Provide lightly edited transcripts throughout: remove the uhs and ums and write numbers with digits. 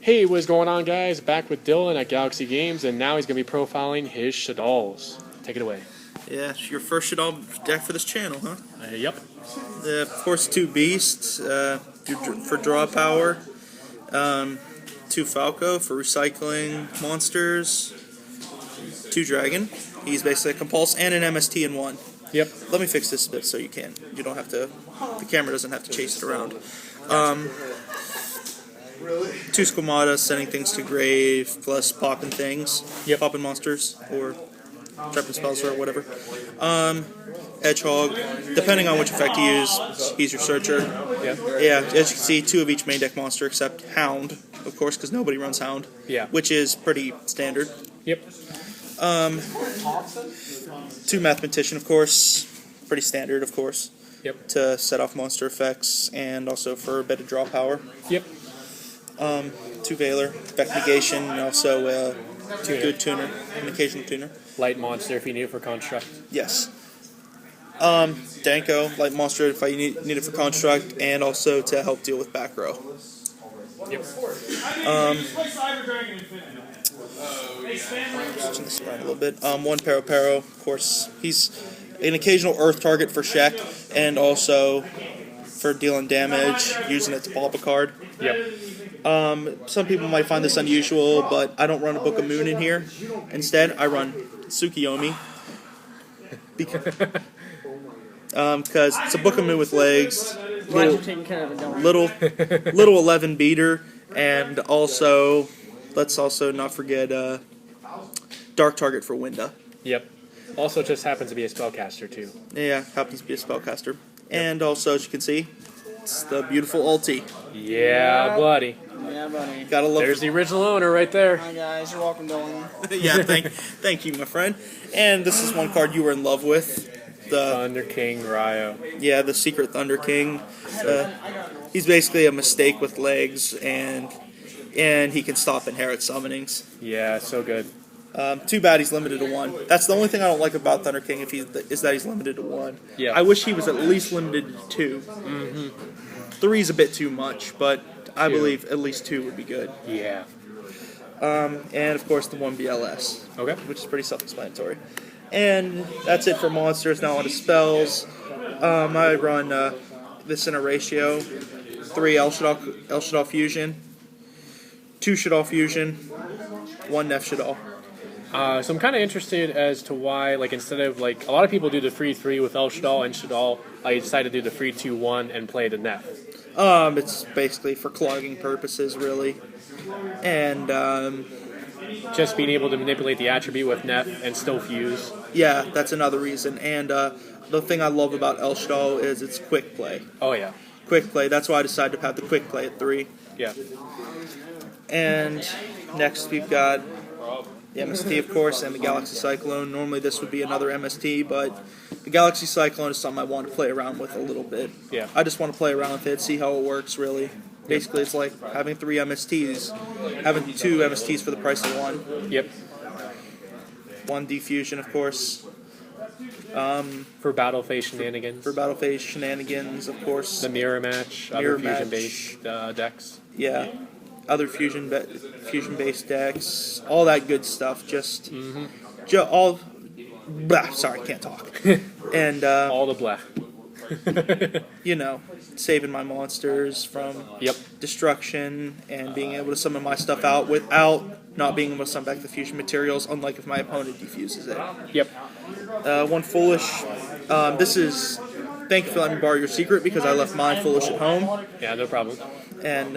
Hey, what's going on, guys? Back with Dylan at Galaxy Games, and now he's going to be profiling his Shaddolls. Take it away. Yeah, it's your first Shaddoll deck for this channel, huh? Yep. Of course, 2 Beasts for draw power, 2 Falco for recycling monsters, 2 Dragon. He's basically a Compulse and an MST in 1. Yep. Let me fix this a bit so you don't have to, the camera doesn't have to chase it around. 2 Squamata, sending things to grave, plus popping things. Yep. Popping monsters, or trapping spells, or whatever. Edgehog, depending on which effect you use, he's your searcher. Yep. Yeah, as you can see, 2 of each main deck monster, except Hound, of course, because nobody runs Hound. Yeah. Which is pretty standard. Yep. 2 Mathematician, of course, pretty standard, of course. Yep. To set off monster effects, and also for a bit of draw power. Yep. 2 Veiler, effect negation, and also 2 good tuner, an occasional tuner. Light monster if you need it for construct. Yes. Danko, light monster if I need it for construct, and also to help deal with back row. Yep. Switching this around a little bit. 1 Pero, of course. He's an occasional earth target for Shek, and also for dealing damage, using it to pop a card. Yep. Some people might find this unusual, but I don't run a Book of Moon in here. Instead, I run Tsukiyomi. Because it's a Book of Moon with legs, little 11 beater, and also, let's also not forget Dark Target for Winda. Yep. Also just happens to be a spellcaster, too. Yeah, happens to be a spellcaster. And also, as you can see, it's the beautiful ulti. Yeah, buddy. Yeah, buddy. Gotta love. There's the original owner right there. Hi guys, you're welcome, Dylan. Yeah, thank you, my friend. And this is one card you were in love with. The Thunder King Ryo. Yeah, the Secret Thunder King. He's basically a mistake with legs, and he can stop inherit summonings. Yeah, so good. Too bad he's limited to 1. That's the only thing I don't like about Thunder King is that he's limited to 1. Yeah. I wish he was at least limited to 2. Mm-hmm. 3 is a bit too much, but I believe at least 2 would be good. Yeah. And of course the 1 BLS. Okay. Which is pretty self-explanatory. And that's it for monsters. Now on to spells. I run this in a ratio: 3 El Shaddoll Fusion, 2 Shaddoll Fusion, 1 Nef Shaddoll. So I'm kind of interested as to why, like, instead of, like, a lot of people do the free 3 with El Shaddoll and Shaddoll, I decided to do the free 2-1 and play the Nef. It's basically for clogging purposes, really. And, just being able to manipulate the attribute with Nef and still fuse. yeah, that's another reason. And, the thing I love about El Shaddoll is its quick play. Oh, yeah. Quick play, that's why I decided to have the quick play at 3. Yeah. And next we've got the MST, of course, and the Galaxy Cyclone. Normally this would be another MST, but the Galaxy Cyclone is something I want to play around with a little bit. Yeah. I just want to play around with it, see how it works, really. Basically, it's like having 3 MSTs, having 2 MSTs for the price of 1. Yep. 1 Defusion, of course. For battle phase shenanigans. For battle phase shenanigans, of course. The mirror match, Mirror other match. fusion-based decks. Yeah. Other fusion-based decks, all that good stuff. Just, all. Blah, sorry, can't talk. And all the bleh. Saving my monsters from Yep. destruction and being able to summon my stuff out without not being able to summon back the fusion materials. Unlike if my opponent defuses it. Yep. 1 Foolish. This is. Thank you for letting me borrow your secret because I left mine Foolish at home. Yeah, no problem. And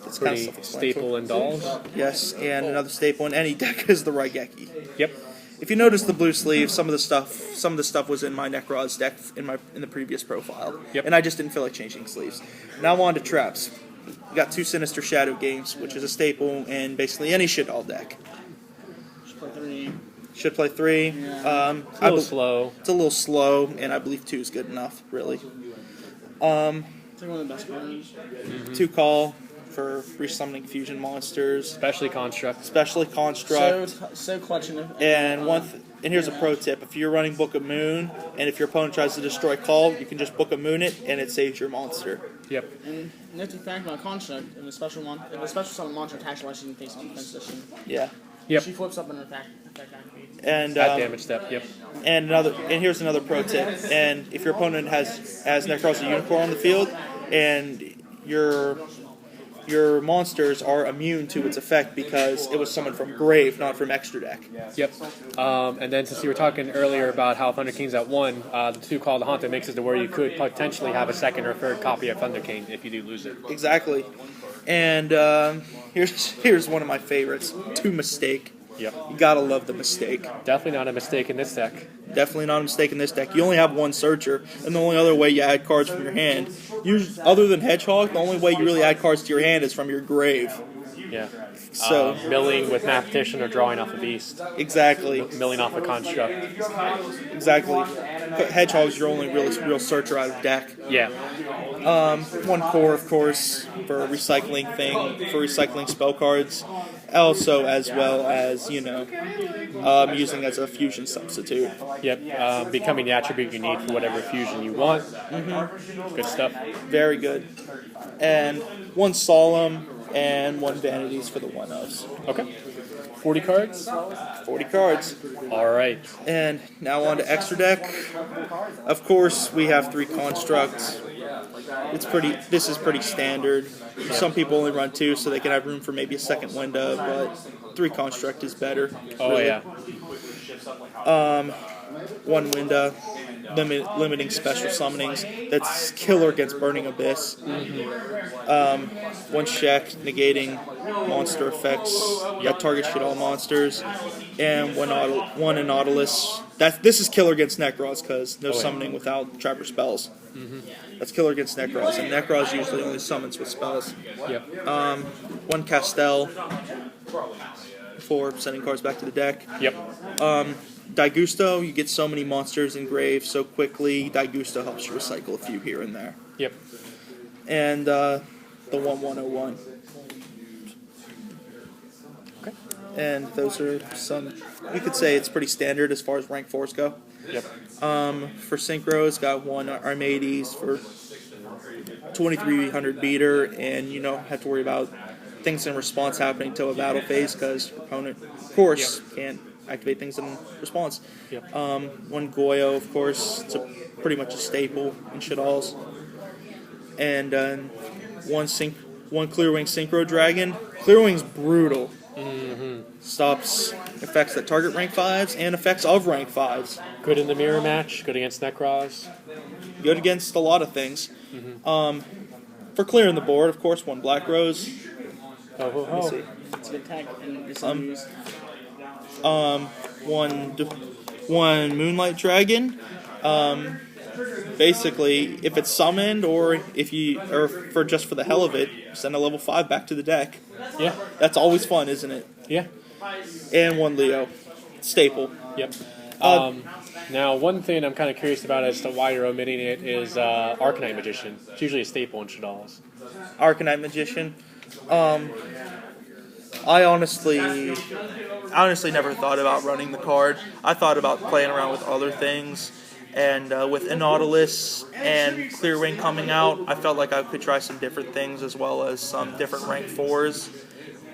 it's kind of Pretty self-explanatory. staple in dolls. Yes, and another staple in any deck is the Raigeki. Yep. If you notice the blue sleeve, some of the stuff was in my Necroz deck in the previous profile. Yep. And I just didn't feel like changing sleeves. Now on to traps. We got 2 Sinister Shadow games, which is a staple in basically any Shaddoll deck. Should play 3. Should play 3. Yeah. It's a little slow. It's a little slow, and I believe 2 is good enough, really. It's like one of the best cards. 2 Call for resummoning fusion monsters. Especially construct. Especially Construct. So clutching it. And and here's a pro tip: if you're running Book of Moon, and if your opponent tries to destroy Call, you can just Book of Moon it, and it saves your monster. Yep. And nifty fact about construct, if a special summon monster attacks while she's in face on defense position, Yeah. Yep. she flips up an attack activate. And At damage step. Yep. and here's another pro tip: and if your opponent has Necros or Unicorn on the field, and your monsters are immune to its effect because it was summoned from grave, not from extra deck. Yep. And then since you were talking earlier about how Thunder King's at 1, the 2 Call the Haunted makes it to where you could potentially have a second or third copy of Thunder King if you do lose it. Exactly. And here's one of my favorites: 2 Mistake. Yep. You gotta love the Mistake. Definitely not a mistake in this deck. Definitely not a mistake in this deck. You only have 1 Searcher, and the only other way you add cards from your hand, other than Hedgehog, the only way you really add cards to your hand is from your grave. Yeah. So Milling with Mathematician or drawing off a beast. exactly, Milling off a construct. exactly. Hedgehog's your only real Searcher out of deck. Yeah. 1 Core, of course, for recycling spell cards. Also, as well as using as a fusion substitute. Yep. Becoming the attribute you need for whatever fusion you want. Good stuff. Very good. And 1 Solemn and 1 Vanities for the 1-ofs. Okay. 40 cards. 40 cards. All right. And now on to extra deck. Of course, we have 3 constructs. This is pretty standard. Some people only run 2, so they can have room for maybe a second window, but 3 construct is better. Oh really. yeah. 1 window, limiting special summonings. That's killer against Burning Abyss. 1 check, negating monster effects that target Shaddoll monsters, and 1 Nautilus. This is killer against Necros because no summoning without Trapper spells. That's killer against Necros, and Necros usually only summons with spells. Yep. 1 Castell for sending cards back to the deck. Yep. Daigusto, you get so many monsters in grave so quickly. Daigusto helps you recycle a few here and there. Yep. And the 1/101. Okay. And those are some. You could say it's pretty standard as far as rank 4s go. Yep. For synchros, got 1 Armades for 2300 beater, and you don't have to worry about things in response happening to a battle phase because your opponent, of course, can't activate things in response. Yep. 1 Goyo, of course, it's pretty much a staple in Shaddolls. And 1 Clearwing Synchro Dragon. Clearwing's brutal. Stops effects that target rank 5s and effects of rank 5s. Good in the mirror match. Good against Necros. Good against a lot of things. For clearing the board, of course, 1 Black Rose. Ho ho Let me ho. see. It's a good tag and it's unused. 1 Moonlight Dragon. Basically, if it's summoned or for the hell of it, send a level 5 back to the deck. Yeah. That's always fun, isn't it? Yeah. And 1 Leo. Staple. Yep. Now, one thing I'm kind of curious about as to why you're omitting it is Arcanite Magician. It's usually a staple in Shaddolls. Arcanite Magician. I honestly never thought about running the card. I thought about playing around with other things. And with Nautilus and Clearwing coming out, I felt like I could try some different things as well as some different rank 4s.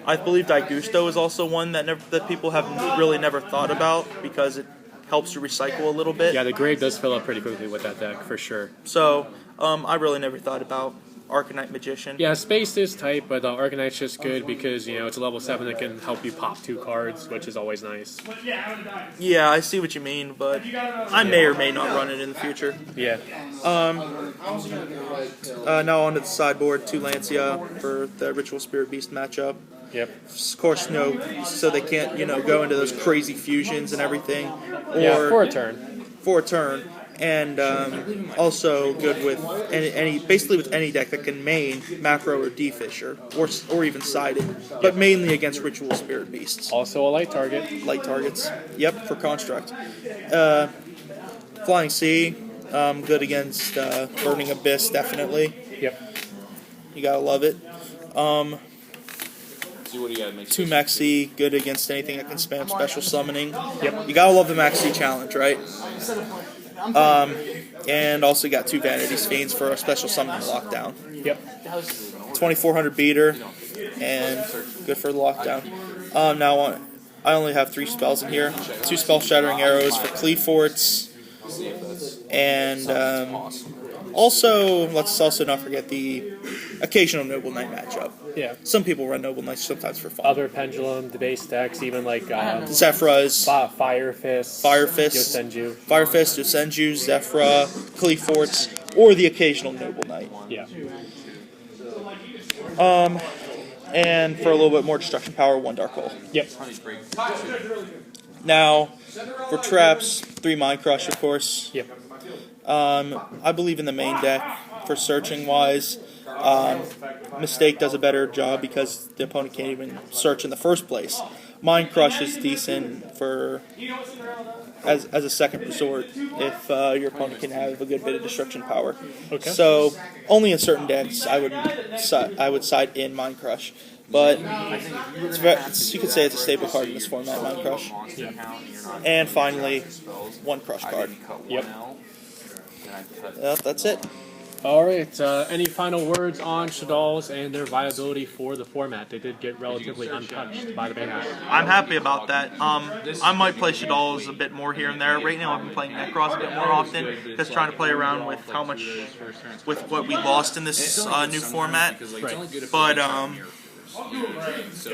I believe Daigusto is also one that people have really never thought about because it helps you recycle a little bit. Yeah, the grave does fill up pretty quickly with that deck, for sure. So I really never thought about Arcanite Magician. Yeah, space is tight, but Arcanite's just good because, it's a level 7 that can help you pop 2 cards, which is always nice. Yeah, I see what you mean, but I may or may not run it in the future. Yeah. Now onto the sideboard, 2 Lancia for the Ritual Spirit Beast matchup. Yep. Of course, so they can't, go into those crazy fusions and everything. Or Yeah, for a turn. For a turn. And also good with basically with any deck that can main Macro or D-Fisher, or even Sided, but mainly against Ritual Spirit Beasts. Also a light target. Light targets. Yep, for Construct. Flying Sea, good against Burning Abyss, definitely. Yep. You gotta love it. 2 Maxi, good against anything that can spam special summoning. Yep. You gotta love the Maxi challenge, right? And also got 2 Vanity's Fiends for a special summoning lockdown. Yep. 2400 beater, and good for the lockdown. Now I only have 3 spells in here. 2 spell shattering arrows for Cleaforts, and also let's also not forget the occasional Noble Knight matchup. Yeah. Some people run Noble Knights sometimes for fun. Other Pendulum, the base decks, even like Zephyrus, Fire Fist, Yosenju, Zephyra, Cleaforts, or the occasional Noble Knight. Yeah. And for a little bit more destruction power, 1 Dark Hole. Yep. Now, for traps, 3 Mind Crush, of course. Yep. I believe in the main deck for searching wise. Mistake does a better job because the opponent can't even search in the first place. Mind Crush is decent for as a second resort if your opponent can have a good bit of destruction power. Okay. So only in certain decks I would side in Mind Crush, but you could say it's a staple card in this format, Mind Crush. Yep. And finally, 1 Crush card. Yep. That's it. All right. Any final words on Shaddolls and their viability for the format? They did get relatively untouched by the Banlist. I'm happy about that. I might play Shaddoll a bit more here and there. Right now, I've been playing Necros a bit more often, just trying to play around with with what we lost in this new format. Right. But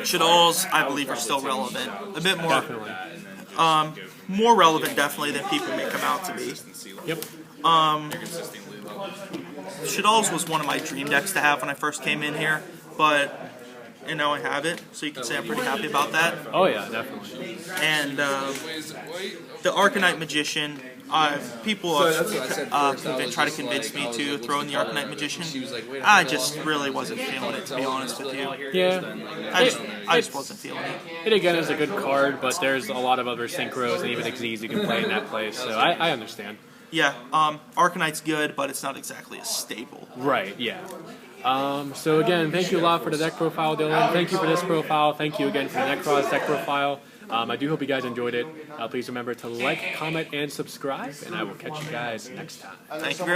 Shaddolls, I believe, are still relevant. A bit more, Definitely. more relevant, definitely, than people make them out to be. Yep. Shaddolls was one of my dream decks to have when I first came in here, but now I have it, so you can say I'm pretty happy about that. Oh yeah, definitely. And the Arcanite Magician, people try to convince me to throw in the Arcanite Magician. I just really wasn't feeling it, to be honest with you. Yeah. I just wasn't feeling it. It again is a good card, but there's a lot of other synchros and even Xyz you can play in that place, so I understand. Yeah, Arcanite's good, but it's not exactly a staple. Right, yeah. So again, thank you a lot for the deck profile, Dylan. Thank you for this profile. Thank you again for the Necros deck profile. I do hope you guys enjoyed it. Please remember to like, comment, and subscribe, and I will catch you guys next time. Thank you very much.